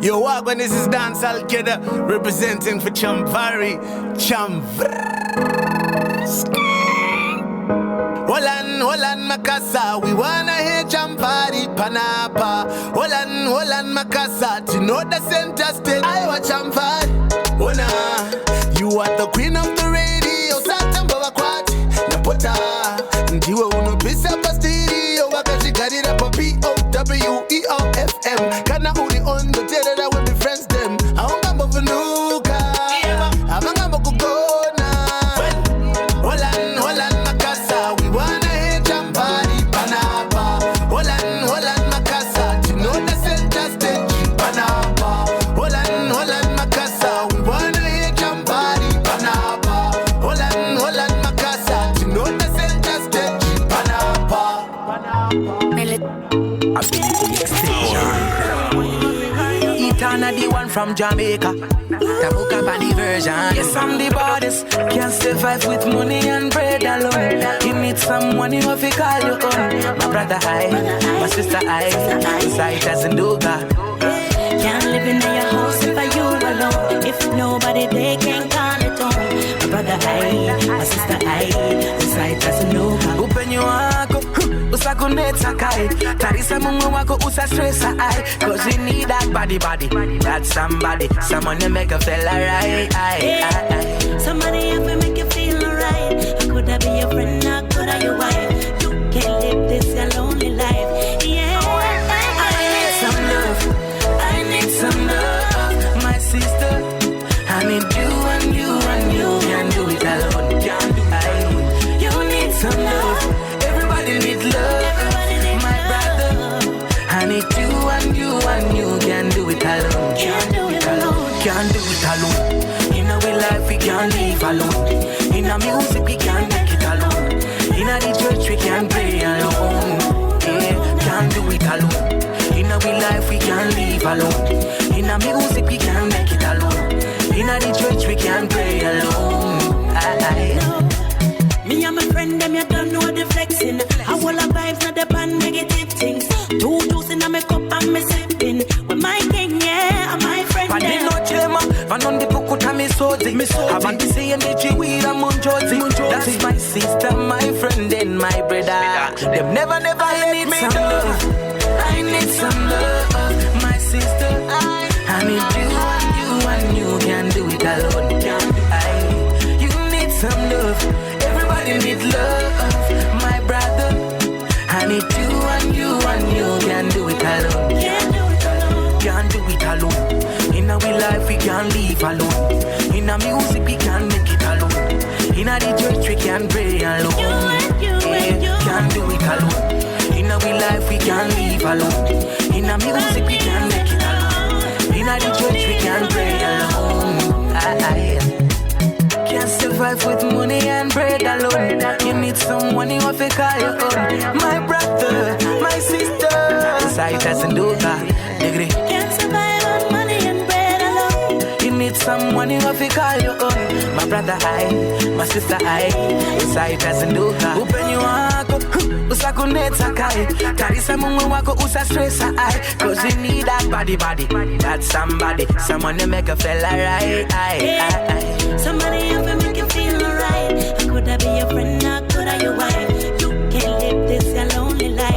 Yo, Wagwan, this is Dancehall Kid representing for Chamvary. Holan Makasa, we wanna hear Chamvary Panapa. Holan Makasa, to know the center stage. I watch Chamvary. Hona, you are the queen of the radio. Satan Babakwat, Napota. Ndiwe unopisa pastiri. Wakashi karira pa POWERFM. Kana uli on the terror that will be friends them. Aunga mbovunuka. Amanga mbokugona. Holan Makasa, we wanna hear Chamvary Panapa. Holan Makasa, to know the center stage. Panapa. Holan Makasa, we wanna hear Chamvary Panapa. Holan Makasa, to know the center stage. Panapa. Etana, the one from Jamaica. Tabuka body version. Yes, I'm the baddest. Can't survive with money and bread alone. You need someone you have to call your own. My brother I, my sister I, sight doesn't do God. Can't live in your house if you alone. If nobody they can call it on. My brother I, my sister I, sight doesn't do God. Open your heart. Usakuneta kai Tarisa mungu wako usastressa ai. Cause we need that body that somebody. Someone to make a fella right. Somebody have to make you feel alright. Could I be your friend or could I your wife? You can't live this your lonely life. Yeah, I need some love, my sister. I need you and you and you. Can't do it alone. You need some love. Need love, my brother. I need you and you can do it alone. Can't do it alone. In our life we can't live alone. In our music we can't make it alone. In our church we can't pray alone. Yeah, can't do it alone. In our life we can't live alone. In our music we can't make it alone. In our church we can't pray alone. Me and my friend, them you don't know the flexing. I will have vibes, not the band negative things. Two juice in my cup and me sipping. With my king, yeah, and my friend. But they no chema, but on the pukuta me sozi. I want to say energy with a munjozi. That is my sister, my friend, and my brother. They've never let me down. I need some love, my sister. I need you can do it alone. You need some love. You need love, my brother. I need you and you can do it alone. Can't do it alone. In our life we can't live alone. In our music we can't make it alone. In our church we can't pray alone. Can't do it alone. In our life we can't live alone. In our music we can't make it alone. In our church we can't pray alone. Can't survive with money and bread alone. You need someone you have to call your own. My brother, my sister. Sight doesn't do that. Can't survive on money and bread alone. You need someone you have to call your own. My brother I, my sister I. Sight doesn't do that. Open your heart up. Usakuneta kai Tarisa mungu wako usastressa ai. Cause we need that body that somebody. Someone to make a fella right. Somebody have to make you feel alright. Could I be your friend or could I your wife? You can't live this your lonely life.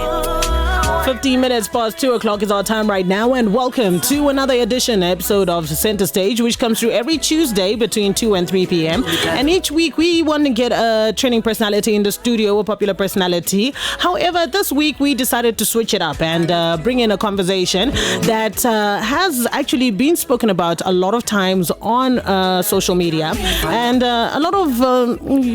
15 minutes past 2 o'clock is our time right now, and welcome to another episode of Center Stage, which comes through every Tuesday between 2 and 3 p.m. And each week we want to get a trending personality in the studio, a popular personality. However, this week we decided to switch it up and bring in a conversation that has actually been spoken about a lot of times on social media, and a lot of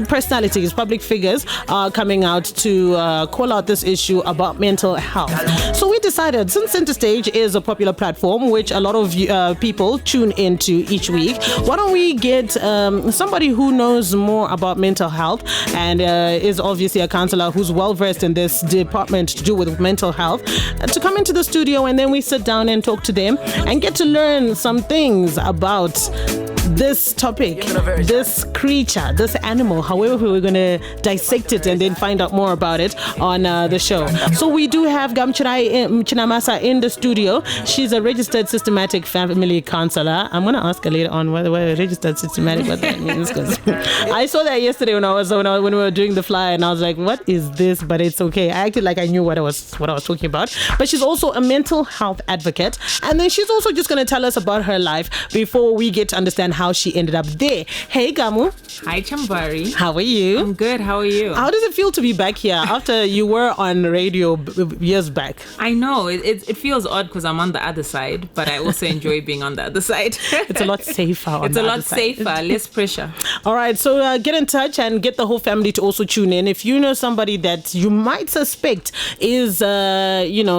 personalities, public figures are coming out to call out this issue about mental health. So we decided, since Center Stage is a popular platform which a lot of people tune into each week, why don't we get somebody who knows more about mental health and is obviously a counselor who's well versed in this department to do with mental health to come into the studio, and then we sit down and talk to them and get to learn some things about this topic, this creature, this animal, however we're going to dissect it and then find out more about it on the show. So we do have Gamu Chinamasa in the studio. She's a registered systematic family counselor. I'm going to ask her later on whether registered systematic, what that means, because I saw that yesterday when we were doing the flyer, and I was like, what is this? But it's okay. I acted like I knew what I was talking about. But she's also a mental health advocate, and then she's also just going to tell us about her life before we get to understand how she ended up there. Hey Gamu. Hi Chamvary. How are you? I'm good. How are you? How does it feel to be back here after you were on radio years back? I know it feels odd because I'm on the other side, but I also enjoy being on the other side. It's a lot safer. It's a lot safer, less pressure. All right, so get in touch and get the whole family to also tune in. If you know somebody that you might suspect is,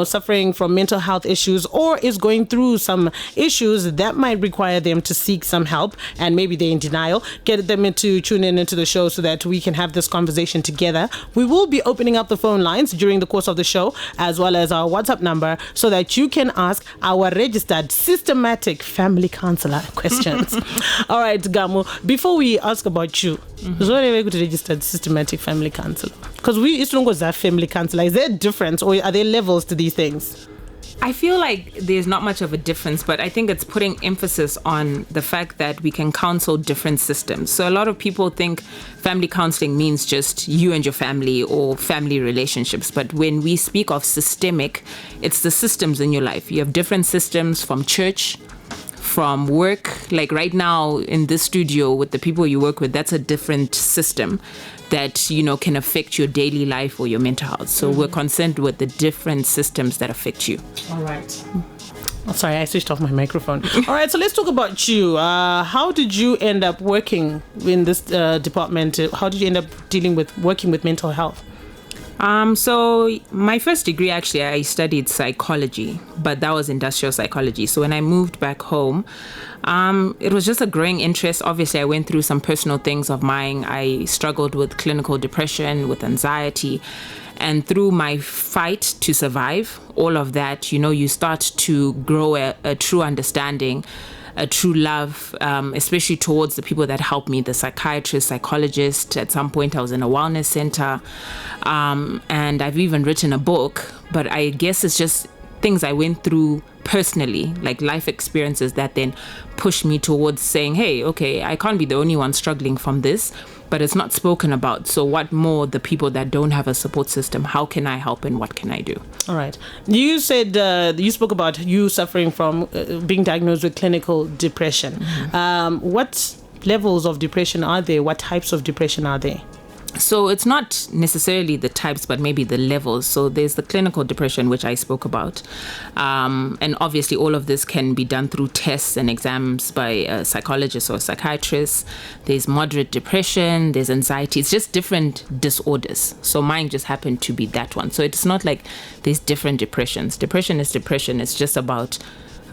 suffering from mental health issues or is going through some issues that might require them to seek some help, and maybe they're in denial, get them to tune in into the show so that we can have this conversation together. We will be opening up the phone lines during the course of the show, as well as our WhatsApp number, so that you can ask our registered systematic family counselor questions. All right, Gamu, before we ask about you, so are you registered systematic family counselor? Because we used to know that family counselor. Is there a difference, or are there levels to these things? I feel like there's not much of a difference, but I think it's putting emphasis on the fact that we can counsel different systems. So a lot of people think family counseling means just you and your family or family relationships. But when we speak of systemic, it's the systems in your life. You have different systems from church, from work. Like right now in this studio with the people you work with, that's a different system that, can affect your daily life or your mental health. So we're concerned with the different systems that affect you. All right. Oh, sorry, I switched off my microphone. All right, so let's talk about you. How did you end up working in this department? How did you end up working with mental health? So my first degree, actually, I studied psychology, but that was industrial psychology. So when I moved back home, it was just a growing interest. Obviously, I went through some personal things of mine. I struggled with clinical depression, with anxiety. And through my fight to survive, all of that, you start to grow a true understanding, a true love, especially towards the people that helped me, the psychiatrist, psychologist. At some point, I was in a wellness center. And I've even written a book, but I guess it's just things I went through personally, like life experiences that then pushed me towards saying, hey, okay, I can't be the only one struggling from this, but it's not spoken about. So what more the people that don't have a support system, how can I help and what can I do? All right. You said you spoke about you suffering from being diagnosed with clinical depression. Mm-hmm. What levels of depression are there? What types of depression are there? So it's not necessarily the types, but maybe the levels. So there's the clinical depression, which I spoke about. And obviously all of this can be done through tests and exams by a psychologist or a psychiatrist. There's moderate depression, there's anxiety. It's just different disorders. So mine just happened to be that one. So it's not like there's different depressions. Depression is depression. It's just about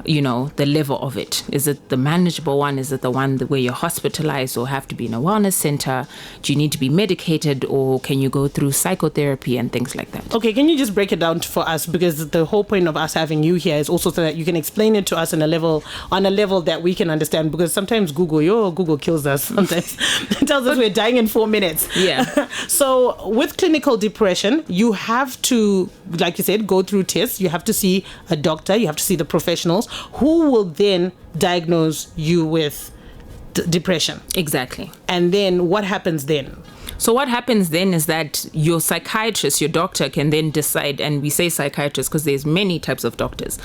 the level of it. Is it the manageable one? Is it the one where you're hospitalized or have to be in a wellness center? Do you need to be medicated, or can you go through psychotherapy and things like that? Okay, can you just break it down for us? Because the whole point of us having you here is also so that you can explain it to us on a level that we can understand. Because sometimes Google kills us. Sometimes it tells us we're dying in 4 minutes. Yeah. So with clinical depression, you have to, like you said, go through tests. You have to see a doctor. You have to see the professionals who will then diagnose you with depression. Exactly. And then what happens then? So what happens then is that your psychiatrist, your doctor, can then decide, and we say psychiatrist because there's many types of doctors,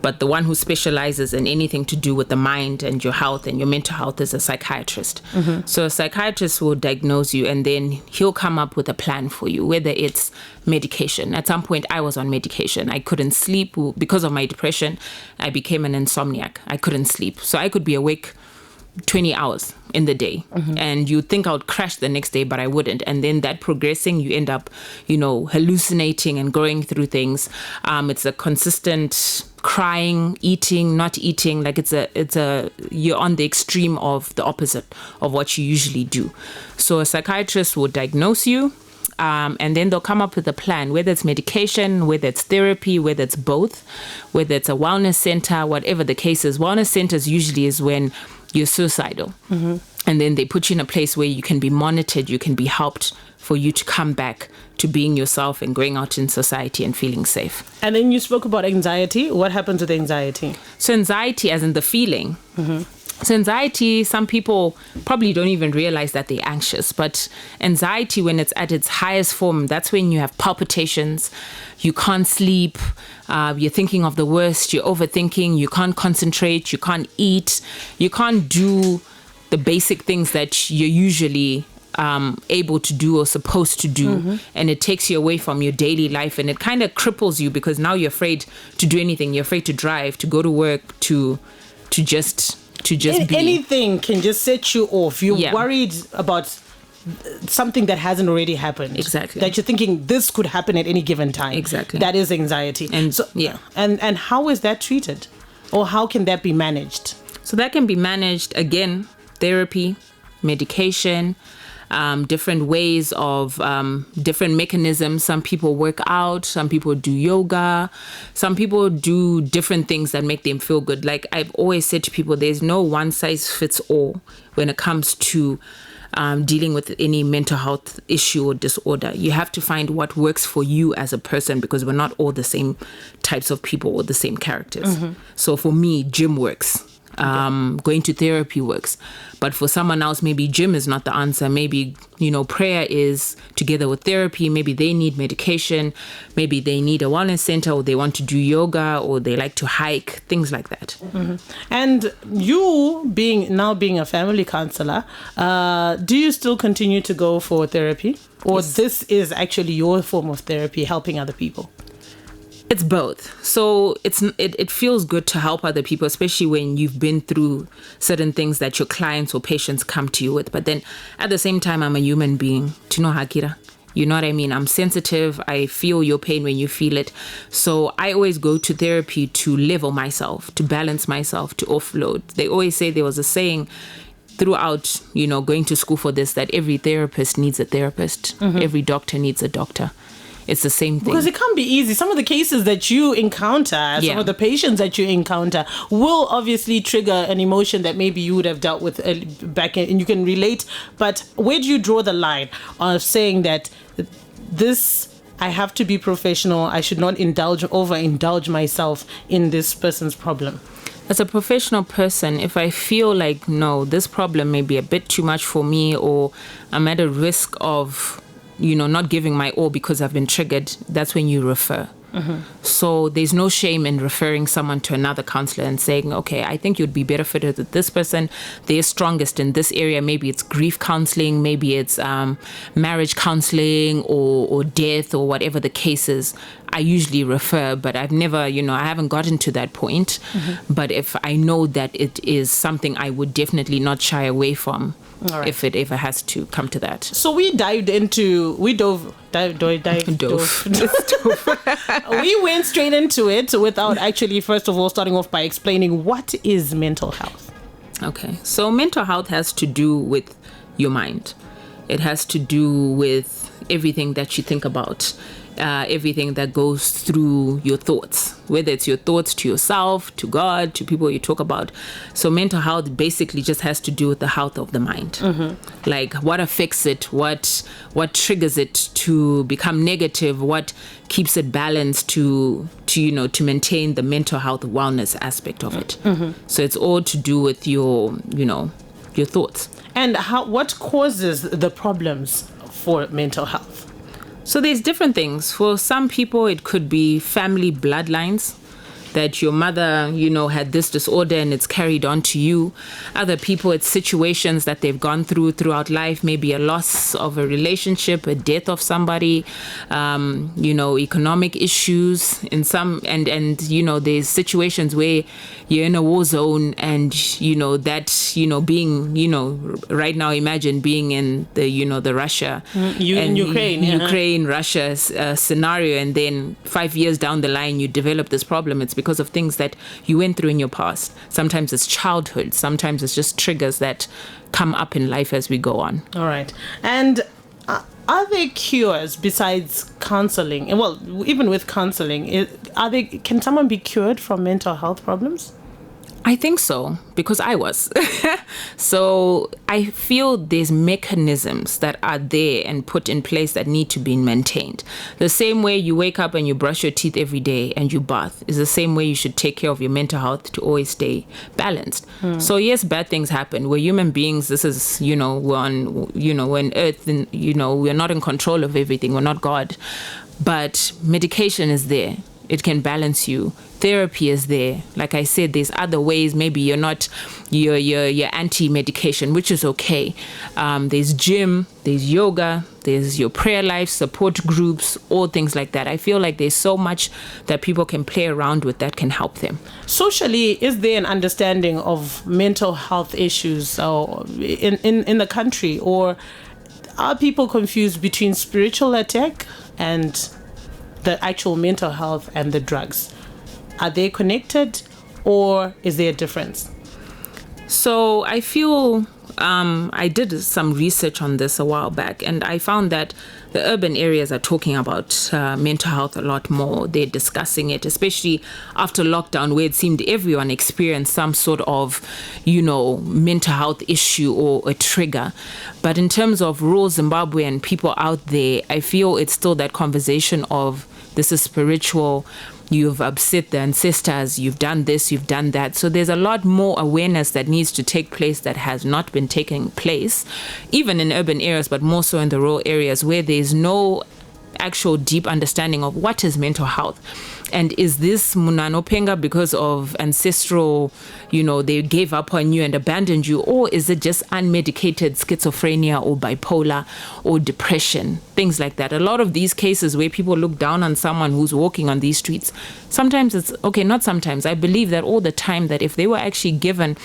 but the one who specializes in anything to do with the mind and your health and your mental health is a psychiatrist. Mm-hmm. So a psychiatrist will diagnose you, and then he'll come up with a plan for you, whether it's medication. At some point, I was on medication. I couldn't sleep because of my depression. I became an insomniac. I couldn't sleep. So I could be awake 20 hours in the day, and you think I would crash the next day, but I wouldn't. And then that progressing, you end up, hallucinating and going through things. It's a consistent crying, eating, not eating. Like you're on the extreme of the opposite of what you usually do. So a psychiatrist will diagnose you. And then they'll come up with a plan, whether it's medication, whether it's therapy, whether it's both, whether it's a wellness center, whatever the case is. Wellness centers usually is when you're suicidal. And then they put you in a place where you can be monitored, you can be helped for you to come back to being yourself and going out in society and feeling safe. And then you spoke about anxiety. What happens with anxiety? So anxiety as in the feeling. So anxiety, some people probably don't even realize that they're anxious, but anxiety when it's at its highest form, that's when you have palpitations, you can't sleep, you're thinking of the worst, you're overthinking, you can't concentrate, you can't eat, you can't do the basic things that you're usually able to do or supposed to do, and it takes you away from your daily life, and it kind of cripples you because now you're afraid to do anything. You're afraid to drive, to go to work, to just be. Anything can just set you off. You're worried about something that hasn't already happened. Exactly. That you're thinking this could happen at any given time. Exactly. That is anxiety. And so, and how is that treated, or how can that be managed? So that can be managed, again, therapy, medication, different ways of different mechanisms. Some people work out, some people do yoga, some people do different things that make them feel good. Like I've always said to people, there's no one size fits all when it comes to dealing with any mental health issue or disorder. You have to find what works for you as a person, because we're not all the same types of people or the same characters. So for me, gym works. Going to therapy works, but for someone else, maybe gym is not the answer. Maybe, prayer is together with therapy. Maybe they need medication. Maybe they need a wellness center, or they want to do yoga, or they like to hike, things like that. And you being a family counselor, do you still continue to go for therapy, or this is actually your form of therapy, helping other people? It's both. So it feels good to help other people, especially when you've been through certain things that your clients or patients come to you with. But then at the same time, I'm a human being. Do you know, Hakira? You know what I mean? I'm sensitive. I feel your pain when you feel it. So I always go to therapy to level myself, to balance myself, to offload. They always say, there was a saying throughout, going to school for this, that every therapist needs a therapist. Every doctor needs a doctor. It's the same thing. Because it can't be easy. Some of the cases that you encounter, some of the patients that you encounter will obviously trigger an emotion that maybe you would have dealt with back in, and you can relate. But where do you draw the line of saying that I have to be professional, I should not overindulge myself in this person's problem? As a professional person, if I feel like, no, this problem may be a bit too much for me, or I'm at a risk of not giving my all because I've been triggered, that's when you refer. So there's no shame in referring someone to another counselor and saying, okay, I think you'd be better fitted with this person. They're strongest in this area. Maybe it's grief counselling, maybe it's marriage counselling, or death, or whatever the case is. I usually refer, but I've never, I haven't gotten to that point. But if I know that it is something I would definitely not shy away from, if it ever has to come to that. So we dove. We went straight into it without actually, first of all, starting off by explaining what is mental health. Okay, so mental health has to do with your mind. It has to do with everything that you think about. Everything that goes through your thoughts, whether it's your thoughts to yourself, to God, to people you talk about. So mental health basically just has to do with the health of the mind. Like what affects it, what triggers it to become negative, what keeps it balanced to maintain the mental health wellness aspect of it. So it's all to do with your thoughts. And what causes the problems for mental health? So there's different things. For some people, it could be family bloodlines, that your mother, had this disorder and it's carried on to you. Other people, it's situations that they've gone throughout life, maybe a loss of a relationship, a death of somebody, economic issues in some, and there's situations where you're in a war zone and, being, right now, imagine being in the Russia and Ukraine, Russia scenario, and then 5 years down the line, you develop this problem. It's because of things that you went through in your past. Sometimes it's childhood. Sometimes it's just triggers that come up in life as we go on. All right. And are there cures besides counseling? Well, even with counseling, can someone be cured from mental health problems? I think so, because I was. So I feel there's mechanisms that are there and put in place that need to be maintained. The same way you wake up and you brush your teeth every day and you bath is the same way you should take care of your mental health to always stay balanced. So yes, bad things happen. We're human beings. This is, we're on earth, and, we're not in control of everything. We're not God. But medication is there. It can balance you. Therapy is there. Like I said, there's other ways. Maybe you're not your anti-medication, which is okay. There's gym, there's yoga, there's your prayer life, support groups, all things like that. I feel like there's so much that people can play around with that can help them. Socially, is there an understanding of mental health issues in the country, or are people confused between spiritual attack and the actual mental health and the drugs? Are they connected, or is there a difference? So I feel I did some research on this a while back, and I found that the urban areas are talking about mental health a lot more. They're discussing it, especially after lockdown, where it seemed everyone experienced some sort of, mental health issue or a trigger. But in terms of rural Zimbabwe and people out there, I feel it's still that conversation of this is spiritual. You've upset the ancestors, you've done this, you've done that. So there's a lot more awareness that needs to take place that has not been taking place, even in urban areas, but more so in the rural areas where there's no actual deep understanding of what is mental health. And is this Munano Penga because of ancestral, they gave up on you and abandoned you? Or is it just unmedicated schizophrenia or bipolar or depression? Things like that. A lot of these cases where people look down on someone who's walking on these streets, sometimes it's, okay, not sometimes, I believe that all the time, that if they were actually given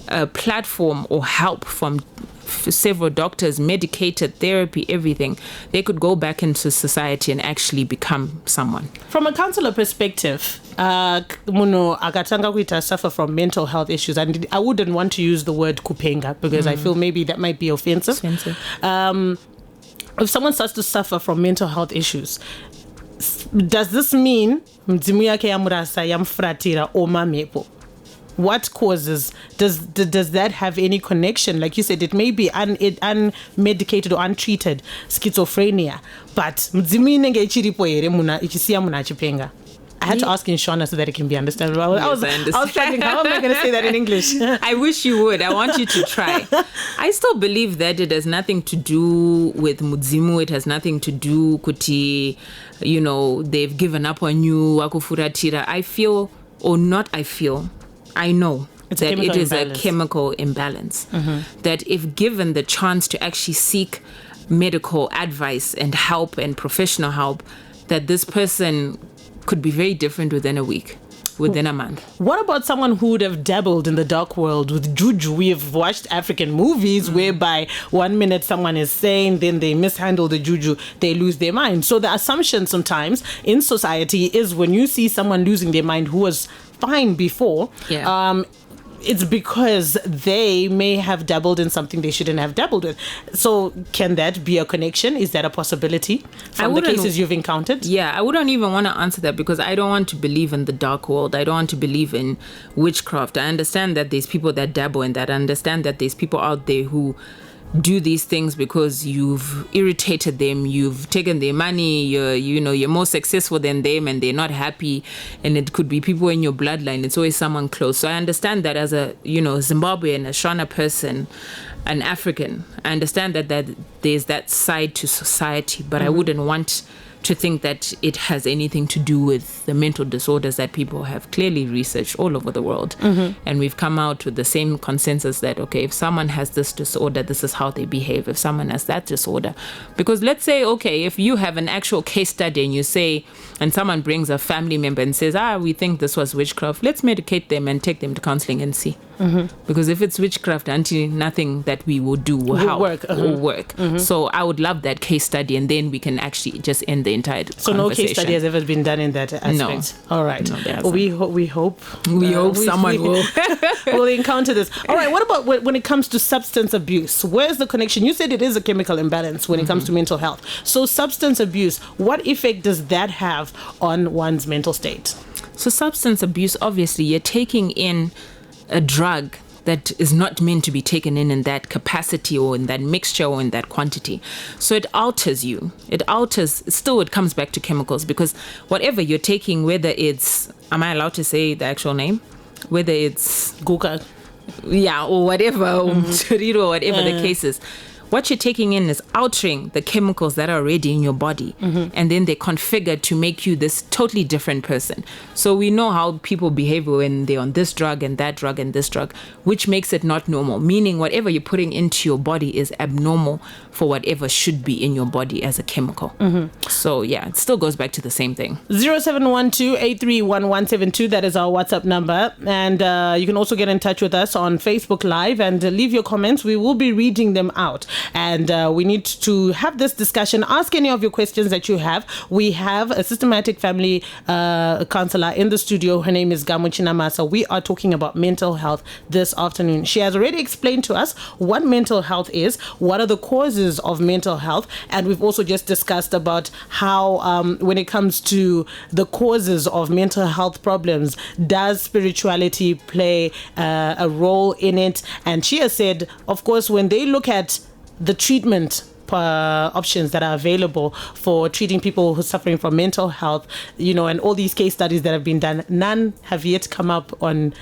a platform or help from several doctors, medicated therapy, everything, they could go back into society and actually become someone. From a counselor perspective, Muno akatanga kuita suffer from mental health issues, and I wouldn't want to use the word kupenga because I feel maybe that might be offensive. If someone starts to suffer from mental health issues, does this mean mzimu yake yamurasa yamfratira omamepo? What causes, does that have any connection? Like you said, it may be unmedicated or untreated schizophrenia, but I had to ask in Shona so that it can be understandable. I was thinking, how am I going to say that in English? I wish you would. I want you to try. I still believe that it has nothing to do with mudzimu. It has nothing to do kuti, they've given up on you, wakufuratira. I know that it is a chemical imbalance. That if given the chance to actually seek medical advice and help and professional help, that this person could be very different within a week, within a month. What about someone who would have dabbled in the dark world with juju? We've watched African movies whereby 1 minute someone is sane, then they mishandle the juju, they lose their mind. So the assumption sometimes in society is when you see someone losing their mind who was fine before, it's because they may have dabbled in something they shouldn't have dabbled with. So can that be a connection? Is that a possibility from the cases you've encountered? Yeah, I wouldn't even want to answer that because I don't want to believe in the dark world. I don't want to believe in witchcraft. I understand that there's people that dabble in that. I understand that there's people out there who do these things because you've irritated them, you've taken their money, you're more successful than them and they're not happy, and it could be people in your bloodline. It's always someone close. So I understand that as a Zimbabwean, a Shona person, an African, I understand that there's that side to society, but I wouldn't want to think that it has anything to do with the mental disorders that people have clearly researched all over the world. And we've come out with the same consensus that, okay, if someone has this disorder, this is how they behave. If someone has that disorder, because let's say, okay, if you have an actual case study and you say, and someone brings a family member and says, we think this was witchcraft, let's medicate them and take them to counseling and see. Because if it's witchcraft, nothing that we will do will work. So I would love that case study, and then we can actually just end the entire conversation. No case study has ever been done in that aspect? No. All right. No, we hope someone will will encounter this. All right. What about when it comes to substance abuse? Where's the connection? You said it is a chemical imbalance when it comes to mental health. So substance abuse, what effect does that have on one's mental state? So substance abuse, obviously, you're taking in a drug that is not meant to be taken in that capacity or in that mixture or in that quantity. So it alters you. It comes back to chemicals, because whatever you're taking, whether it's, am I allowed to say the actual name? Whether it's Guka. Yeah, or whatever, or chorizo, or whatever the case is. What you're taking in is altering the chemicals that are already in your body. And then they're configured to make you this totally different person. So we know how people behave when they're on this drug and that drug and this drug, which makes it not normal. Meaning whatever you're putting into your body is abnormal for whatever should be in your body as a chemical. So yeah, it still goes back to the same thing. 0712-831172. That is our WhatsApp number. And you can also get in touch with us on Facebook Live and leave your comments. We will be reading them out. And we need to have this discussion. Ask any of your questions that you have. We have a systematic family counselor in the studio. Her name is Gamu Chinamasa. We are talking about mental health this afternoon. She has already explained to us what mental health is, what are the causes of mental health, and we've also just discussed about how when it comes to the causes of mental health problems, does spirituality play a role in it? And she has said, of course, when they look at the treatment options that are available for treating people who are suffering from mental health, and all these case studies that have been done, none have yet come up on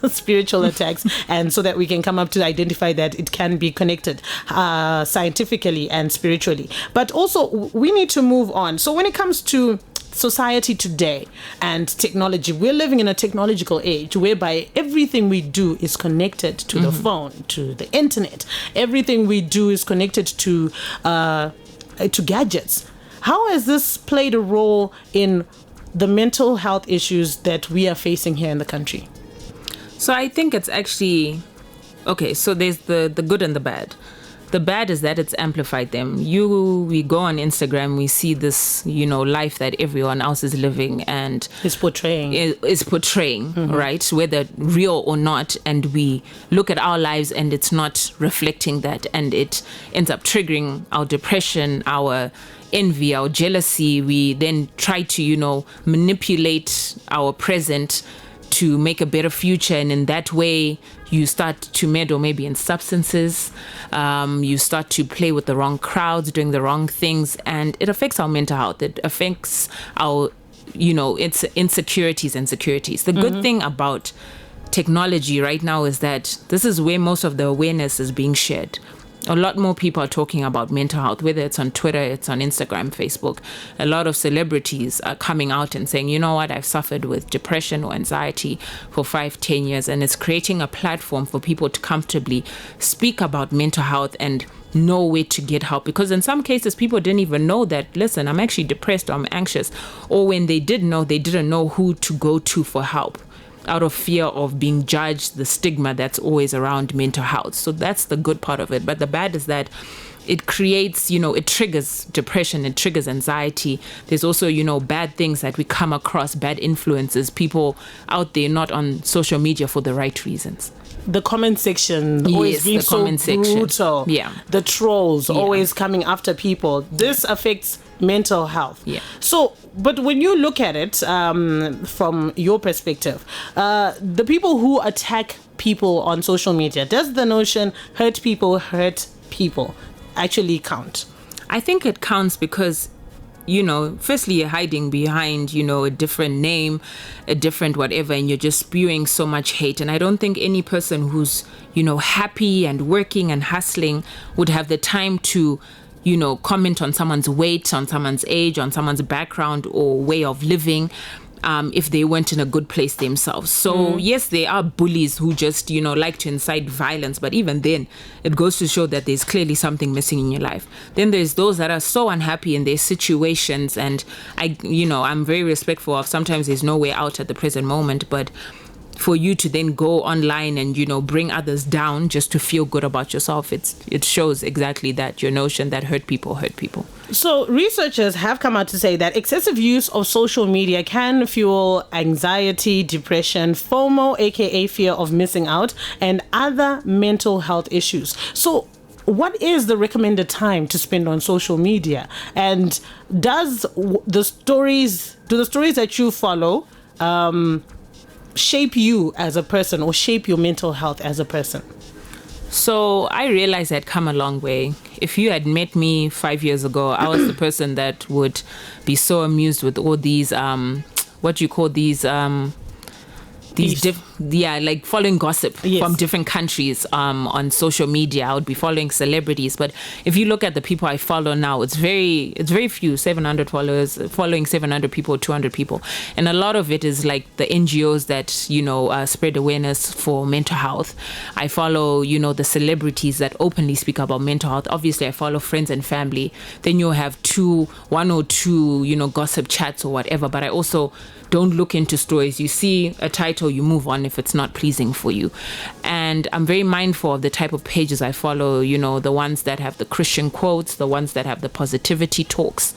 spiritual attacks, and so that we can come up to identify that it can be connected scientifically and spiritually. But also we need to move on. So when it comes to society today and technology, we're living in a technological age whereby everything we do is connected to the phone, to the internet. Everything we do is connected to gadgets. How has this played a role in the mental health issues that we are facing here in the country? So I think it's actually okay. So there's the good and the bad. The bad is that it's amplified them. We go on Instagram, we see this, life that everyone else is living and is portraying, right? Whether real or not. And we look at our lives and it's not reflecting that. And it ends up triggering our depression, our envy, our jealousy. We then try to, manipulate our present to make a better future, and in that way you start to meddle maybe in substances, you start to play with the wrong crowds, doing the wrong things, and it affects our mental health. It affects our it's insecurities and securities. The good thing about technology right now is that this is where most of the awareness is being shared. A lot more people are talking about mental health, whether it's on Twitter, it's on Instagram, Facebook. A lot of celebrities are coming out and saying, you know what, I've suffered with depression or anxiety for 5-10 years. And it's creating a platform for people to comfortably speak about mental health and know where to get help. Because in some cases, people didn't even know that, listen, I'm actually depressed or I'm anxious. Or when they did know, they didn't know who to go to for help, out of fear of being judged, the stigma that's always around mental health. So that's the good part of it. But the bad is that it creates, it triggers depression, it triggers anxiety. There's also, bad things that we come across, bad influences, people out there not on social media for the right reasons. The comment section always being so brutal. Yeah. The trolls always coming after people. This affects mental health. Yeah. So, but when you look at it from your perspective, the people who attack people on social media, does the notion hurt people actually count? I think it counts because, firstly, you're hiding behind, a different name, a different whatever, and you're just spewing so much hate. And I don't think any person who's, happy and working and hustling would have the time to, comment on someone's weight, on someone's age, on someone's background or way of living, if they weren't in a good place themselves. So yes, there are bullies who just, like to incite violence, but even then it goes to show that there's clearly something missing in your life. Then there's those that are so unhappy in their situations, and I'm very respectful of sometimes there's no way out at the present moment, but for you to then go online and, bring others down just to feel good about yourself, it shows exactly that, your notion that hurt people. So researchers have come out to say that excessive use of social media can fuel anxiety, depression, FOMO, aka fear of missing out, and other mental health issues. So what is the recommended time to spend on social media? And do the stories that you follow, shape you as a person or shape your mental health as a person? So I realized I'd come a long way. If you had met me 5 years ago, I was the person that would be so amused with all these, what do you call these, like following gossip from different countries on social media. I would be following celebrities, but if you look at the people I follow now, it's very few, 700 followers, following 700 people, 200 people, and a lot of it is like the NGOs that spread awareness for mental health. I follow the celebrities that openly speak about mental health. Obviously, I follow friends and family. Then you'll have one or two gossip chats or whatever. But I also don't look into stories. You see a title, you move on if it's not pleasing for you. And I'm very mindful of the type of pages I follow, the ones that have the Christian quotes, the ones that have the positivity talks.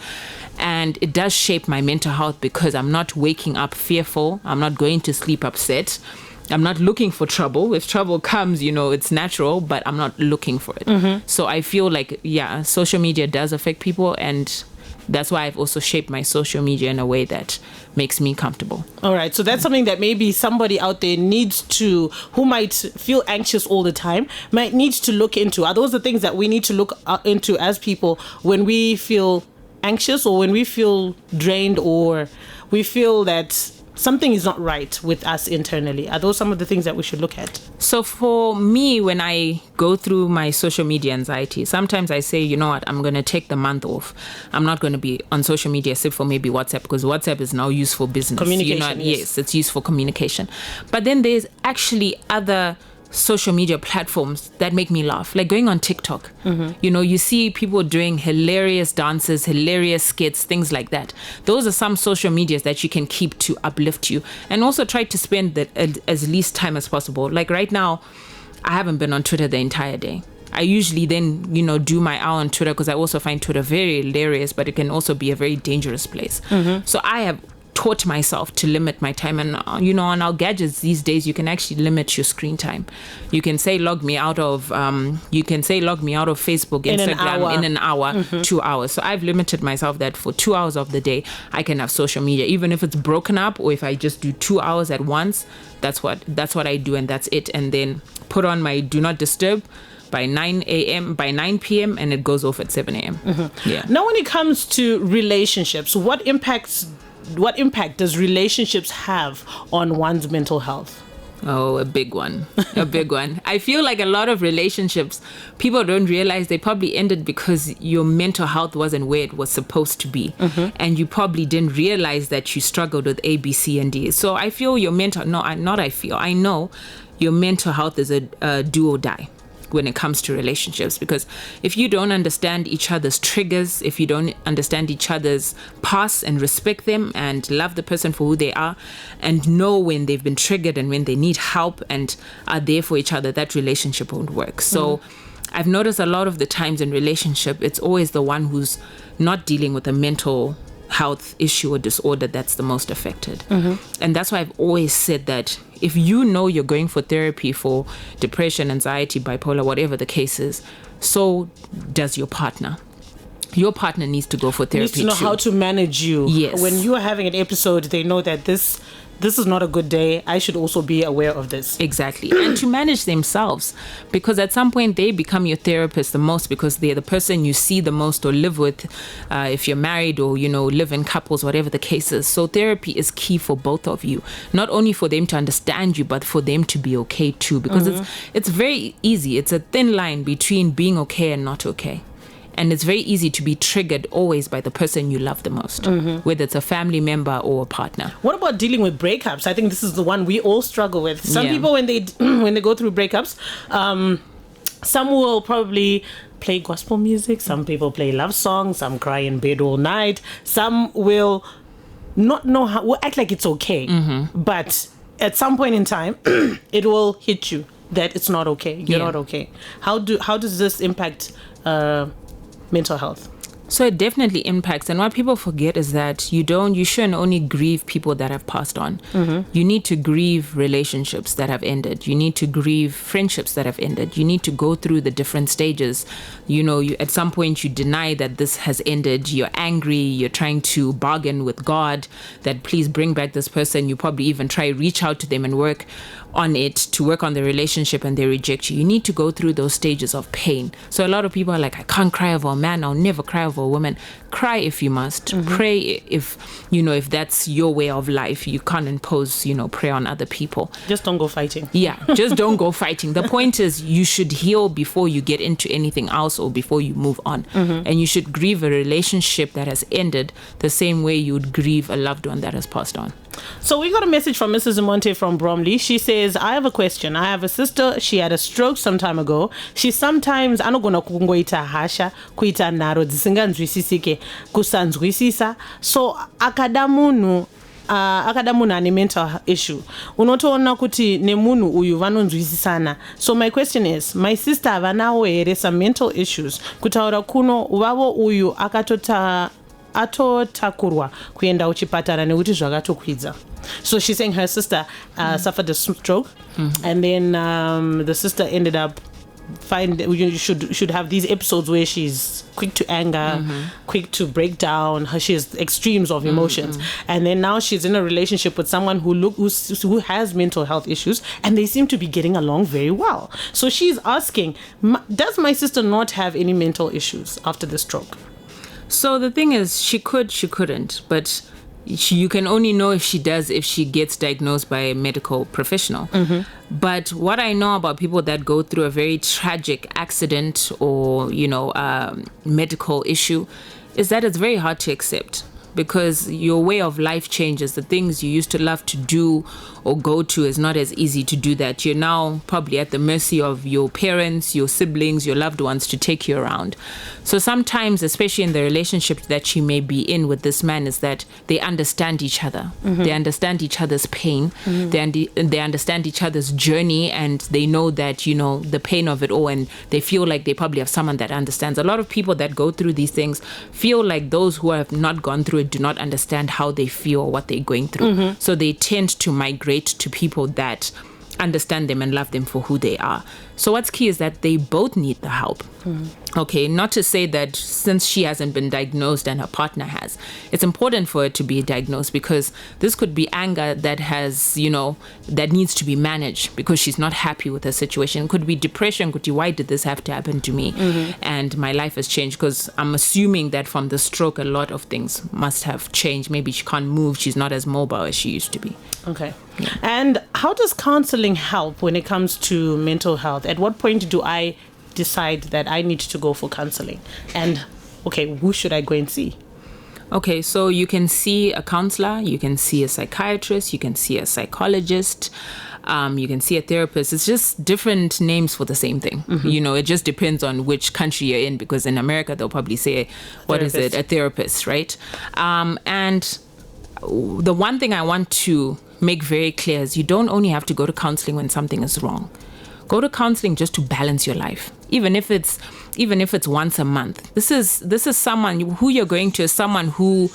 And it does shape my mental health because I'm not waking up fearful. I'm not going to sleep upset. I'm not looking for trouble. If trouble comes, it's natural, but I'm not looking for it. Mm-hmm. So I feel like, social media does affect people, and that's why I've also shaped my social media in a way that makes me comfortable. All right. So that's something that maybe somebody out there who might feel anxious all the time, might need to look into. Are those the things that we need to look into as people when we feel anxious or when we feel drained or we feel that something is not right with us internally? Are those some of the things that we should look at? So for me, when I go through my social media anxiety, sometimes I say, you know what, I'm going to take the month off. I'm not going to be on social media except for maybe WhatsApp, because WhatsApp is now used for business. Communication, yes, it's used for communication. But then there's actually other social media platforms that make me laugh, like going on TikTok. Mm-hmm. You see people doing hilarious dances, hilarious skits, things like that. Those are some social medias that you can keep to uplift you, and also try to spend as least time as possible. Like right now, I haven't been on Twitter the entire day. I usually then, do my hour on Twitter, because I also find Twitter very hilarious, but it can also be a very dangerous place. Mm-hmm. So I have taught myself to limit my time, and on our gadgets these days you can actually limit your screen time. You can say log me out of Facebook, Instagram in an hour, mm-hmm. 2 hours. So I've limited myself that for 2 hours of the day I can have social media, even if it's broken up, or if I just do 2 hours at once. That's what I do, and that's it. And then put on my do not disturb by 9 p.m. and it goes off at 7 a.m. Mm-hmm. Yeah. Now, when it comes to relationships, what impact does relationships have on one's mental health? Oh, a big one. A big one. I feel like a lot of relationships, people don't realize they probably ended because your mental health wasn't where it was supposed to be. Mm-hmm. And you probably didn't realize that you struggled with A, B, C, and D. So I feel I know your mental health is a do or die when it comes to relationships, because if you don't understand each other's triggers, if you don't understand each other's past and respect them and love the person for who they are and know when they've been triggered and when they need help and are there for each other, that relationship won't work. So I've noticed a lot of the times in relationship, it's always the one who's not dealing with a mental health issue or disorder that's the most affected. Mm-hmm. And that's why I've always said that if you know you're going for therapy for depression, anxiety, bipolar, whatever the case is, so does your partner. Your partner needs to go for therapy too. Needs to know how to manage you. Yes. When you are having an episode, they know that this is not a good day. I should also be aware of this. Exactly. And to manage themselves, because at some point they become your therapist the most, because they're the person you see the most or live with, if you're married or, live in couples, whatever the case is. So therapy is key for both of you, not only for them to understand you, but for them to be okay too, because it's very easy. It's a thin line between being okay and not okay. And it's very easy to be triggered always by the person you love the most, whether it's a family member or a partner. What about dealing with breakups? I think this is the one we all struggle with. Some people, when they go through breakups, some will probably play gospel music. Some people play love songs. Some cry in bed all night. Some will not know how, will act like it's okay. Mm-hmm. But at some point in time, it will hit you that it's not okay. You're not okay. How does this impact mental health? So it definitely impacts. And what people forget is that you shouldn't only grieve people that have passed on. You need to grieve relationships that have ended. You need to grieve friendships that have ended. You need to go through the different stages. At some point you deny that this has ended. You're angry. You're trying to bargain with God that please bring back this person. You probably even try reach out to them and work on the relationship, and they reject you. You need to go through those stages of pain. So a lot of people are like, I can't cry over a man. I'll never cry over a woman. Cry if you must. Pray if that's your way of life. You can't impose, prayer on other people. Just don't go fighting. Yeah, just don't go fighting. The point is you should heal before you get into anything else or before you move on. And you should grieve a relationship that has ended the same way you would grieve a loved one that has passed on. So we got a message from Mrs. Monte from Bromley. She says, I have a question. I have a sister. She had a stroke some time ago. She sometimes anogona kungoita hasha kuita naro dzisinganzwisisike kusanzwisisa. So akadamunhu ane mental issue. Unotoona kuti nemunhu uyu vanonzwisisana. So my question is, my sister vanawo here some mental issues. Kutaura kuno vavo uyu atotakurwa kuenda kuchipatara nekuti zvakatokwidza. So she's saying her sister suffered a stroke, and then the sister ended up should have these episodes where she's quick to anger, quick to break down. She has extremes of emotions, and then now she's in a relationship with someone who has mental health issues, and they seem to be getting along very well. So she's asking, does my sister not have any mental issues after the stroke? So the thing is, she couldn't, but you can only know if she does if she gets diagnosed by a medical professional. But what I know about people that go through a very tragic accident or, medical issue is that it's very hard to accept, because your way of life changes. The things you used to love to do or go to is not as easy to do that. You're now probably at the mercy of your parents, your siblings, your loved ones to take you around. So sometimes, especially in the relationship that she may be in with this man, is that they understand each other. They understand each other's pain. They understand each other's journey, and they know that, the pain of it all, and they feel like they probably have someone that understands. A lot of people that go through these things feel like those who have not gone through it do not understand how they feel or what they're going through. So they tend to migrate to people that understand them and love them for who they are. So what's key is that they both need the help. Okay, not to say that since she hasn't been diagnosed and her partner has, it's important for her to be diagnosed, because this could be anger that has, that needs to be managed because she's not happy with her situation. It could be depression, could be, why did this have to happen to me? And my life has changed, because I'm assuming that from the stroke, a lot of things must have changed. Maybe she can't move, she's not as mobile as she used to be. Okay. Yeah. And how does counseling help when it comes to mental health? At what point do I decide that I need to go for counseling? And, okay, who should I go and see? Okay, so you can see a counselor, you can see a psychiatrist, you can see a psychologist, you can see a therapist. It's just different names for the same thing. It just depends on which country you're in, because in America, they'll probably say, a therapist, right? And the one thing I want to make very clear is you don't only have to go to counseling when something is wrong. Go to counseling just to balance your life, even if it's once a month. This is someone who you're going to is someone who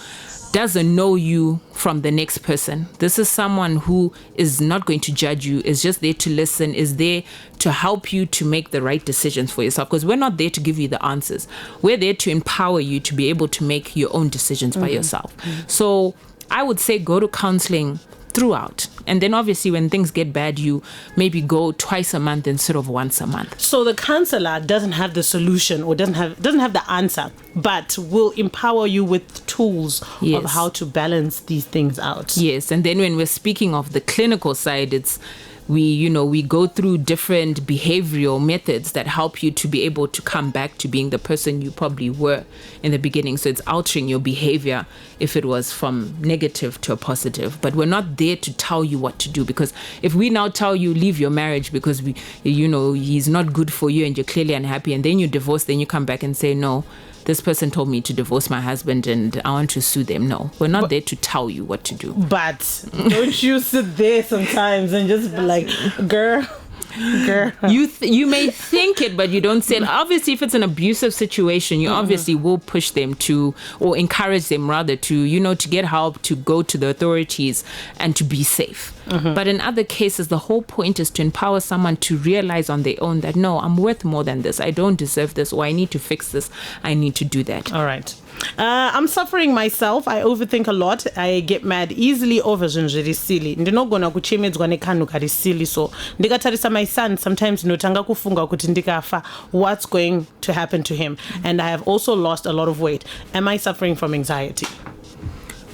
doesn't know you from the next person. This is someone who is not going to judge you, is just there to listen, is there to help you to make the right decisions for yourself, because we're not there to give you the answers. We're there to empower you to be able to make your own decisions by yourself. So I would say go to counseling throughout, and then obviously when things get bad, you maybe go twice a month instead of once a month. So the counselor doesn't have the solution or doesn't have the answer, but will empower you with tools of how to balance these things out. Yes, and then when we're speaking of the clinical side, it's we go through different behavioral methods that help you to be able to come back to being the person you probably were in the beginning. So it's altering your behavior if it was from negative to a positive. But we're not there to tell you what to do, because if we now tell you leave your marriage because he's not good for you and you're clearly unhappy, and then you divorce, then you come back and say, no, this person told me to divorce my husband and I want to sue them. No, we're not there to tell you what to do. But don't you sit there sometimes and just be like, girl, Girl. You may think it, but you don't say it. Obviously, if it's an abusive situation, you obviously will push them to, or encourage them rather to, to get help, to go to the authorities and to be safe. But in other cases, the whole point is to empower someone to realize on their own that, no, I'm worth more than this. I don't deserve this, or I need to fix this. I need to do that. All right. I'm suffering myself. I overthink a lot. I get mad easily over zvinhu silly. Ndinogona kuchemedzwa nekanhu kari silly. So ndikatarisa my son, sometimes ndinotanga kufunga kuti ndikafa, what's going to happen to him? And I have also lost a lot of weight. Am I suffering from anxiety?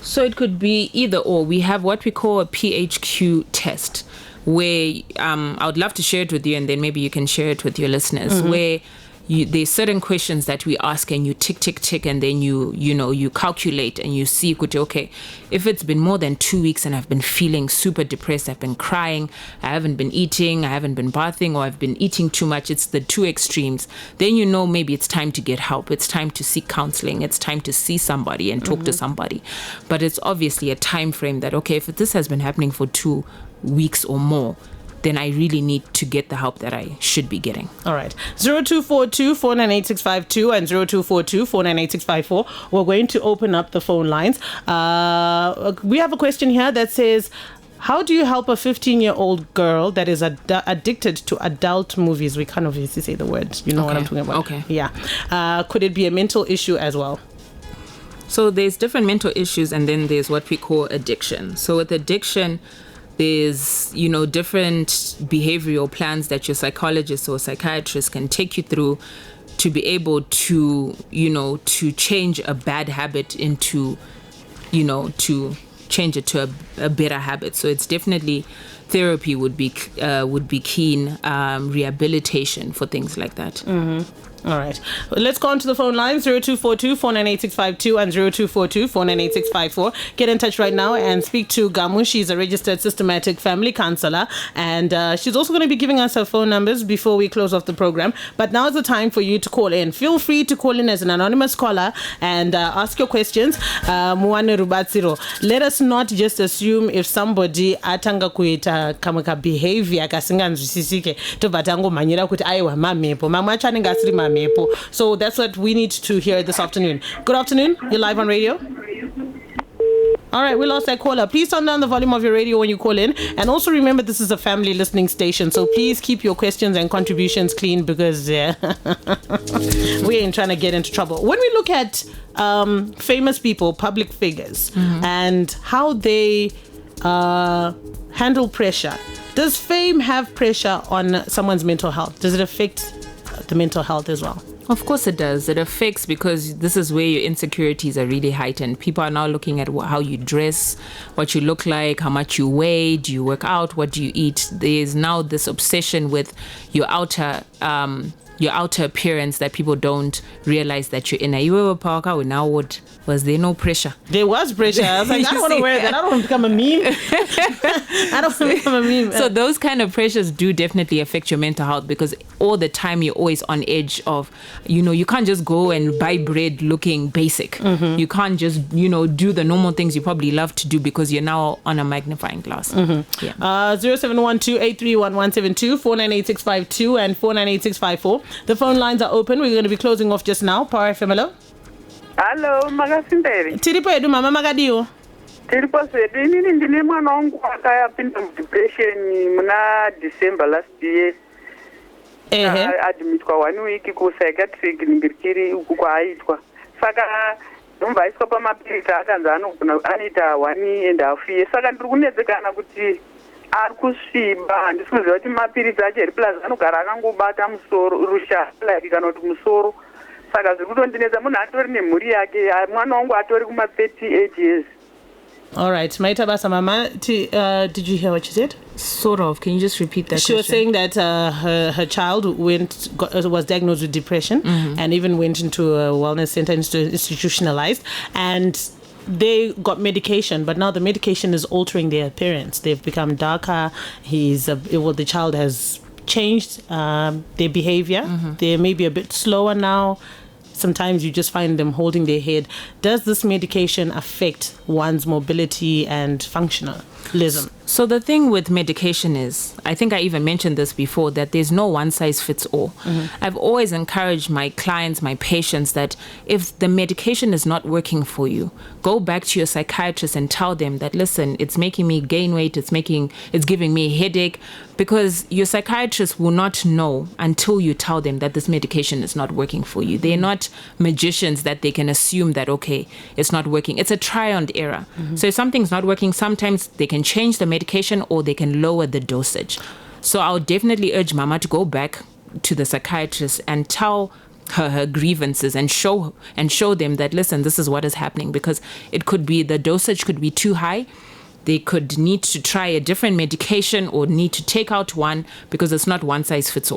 So it could be either or. We have what we call a PHQ test, where I would love to share it with you, and then maybe you can share it with your listeners, where there's certain questions that we ask, and you tick, and then you calculate and you see, okay, if it's been more than 2 weeks and I've been feeling super depressed, I've been crying, I haven't been eating, I haven't been bathing, or I've been eating too much, it's the two extremes, then maybe it's time to get help, it's time to seek counseling, it's time to see somebody and talk to somebody. But it's obviously a time frame that, okay, if this has been happening for 2 weeks or more, then I really need to get the help that I should be getting. All right. 0242-498-652 and 0242-498-654. We're going to open up the phone lines. We have a question here that says, how do you help a 15-year-old girl that is addicted to adult movies? We can't obviously say the word. You know what I'm talking about. Okay. Yeah. Could it be a mental issue as well? So there's different mental issues, and then there's what we call addiction. So with addiction, there's, different behavioral plans that your psychologist or psychiatrist can take you through to be able to, to change a bad habit into, to change it to a better habit. So it's definitely therapy would be keen, rehabilitation for things like that. All right. Let's go on to the phone line, 0242-498-652 and 0242-498-654. Get in touch right now and speak to Gamu. She's a registered systematic family counselor, and she's also going to be giving us her phone numbers before we close off the program. But now is the time for you to call in. Feel free to call in as an anonymous caller and ask your questions. Muane Rubatsiro. Let us not just assume if somebody atanga kuita kamaka behavior kasinganzwisisike to batango manyira kuti aiwa mamepo mama chanenga asiri mamepo. So that's what we need to hear this afternoon. Good afternoon. You're live on radio. All right, we lost that caller. Please turn down the volume of your radio when you call in. And also remember, this is a family listening station. So please keep your questions and contributions clean, because we ain't trying to get into trouble. When we look at famous people, public figures, and how they handle pressure, does fame have pressure on someone's mental health? Does it affect the mental health as well? Of course it does. It affects, because this is where your insecurities are really heightened. People are now looking at how you dress, what you look like, how much you weigh, do you work out, what do you eat. There's now this obsession with your outer appearance that people don't realize that you're in. Now what? Was there no pressure? There was pressure. I was like, I don't want to wear that. I don't want to become a meme. I don't want to become a meme. So those kind of pressures do definitely affect your mental health, because all the time you're always on edge of, you can't just go and buy bread looking basic. You can't just, do the normal things you probably love to do, because you're now on a magnifying glass. 0712-831-172, 498-652 and 498-654. The phone lines are open. We're going to be closing off just now. Power FM, hello. Hello, Magasimberi. Tiripo edu mama magadio. Tiripo sedu ini ndine mwana wangu akapinda depression muna December last year. Admit kwa 1 week ku psychiatric ngirikiri uku kwa aitwa. Saka ndumvaiswa pamapirisi akanza anita 1.5 years. Saka ndiri kunedzekana kuti arikusviba, handisikuziva kuti mapirisi acho eri plus anogara akangobata musoro rusha like kana kuti musoro. Saka zviri kutondinetsa, munhu atori nemhuri yake, mwana wangu atori kuma 38 years. All right, Maita Basa Mama, did you hear what she said? Sort of. Can you just repeat that? She was saying that her child was diagnosed with depression and even went into a wellness center, institutionalized, and they got medication, but now the medication is altering their appearance. They've become darker. The child has changed their behavior. They may be a bit slower now. Sometimes you just find them holding their head. Does this medication affect one's mobility and functionalism? So the thing with medication is, I think I even mentioned this before, that there's no one size fits all. I've always encouraged my clients, my patients, that if the medication is not working for you, go back to your psychiatrist and tell them that, listen, it's making me gain weight, it's giving me a headache, because your psychiatrist will not know until you tell them that this medication is not working for you. They're not magicians that they can assume that, okay, it's not working. It's a trial and error. So if something's not working, sometimes they can change the medication or they can lower the dosage. So I would definitely urge Mama to go back to the psychiatrist and tell her grievances and show them that, listen, this is what is happening, because it could be the dosage could be too high. They could need to try a different medication or need to take out one, because it's not one size fits all.